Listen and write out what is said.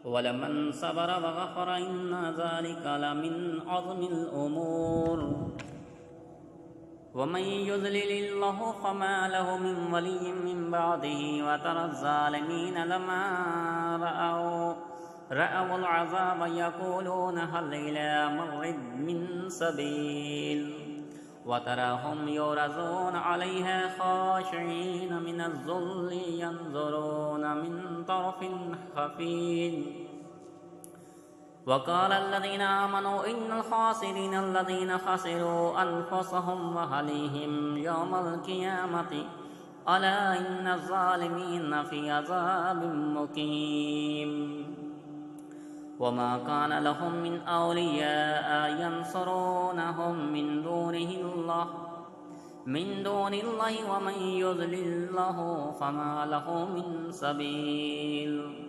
ولمن صبر وغفر إن ذلك لمن عظم الأمور ومن يضلل الله فما له من ولي من بعده وترى الظالمين لما رأوا العذاب يقولون هل إلى مرد من سبيل وتراهم يعرضون عليها خاشعين من الذل ينظرون من طرف خفي وقال الذين آمنوا إن الخاسرين الذين خسروا أنفسهم وأهليهم يوم القيامة ألا إن الظالمين في عذاب مقيم وما كان لهم من أولياء ينصرونهم من دون الله ومن يضلل الله فما له من سبيل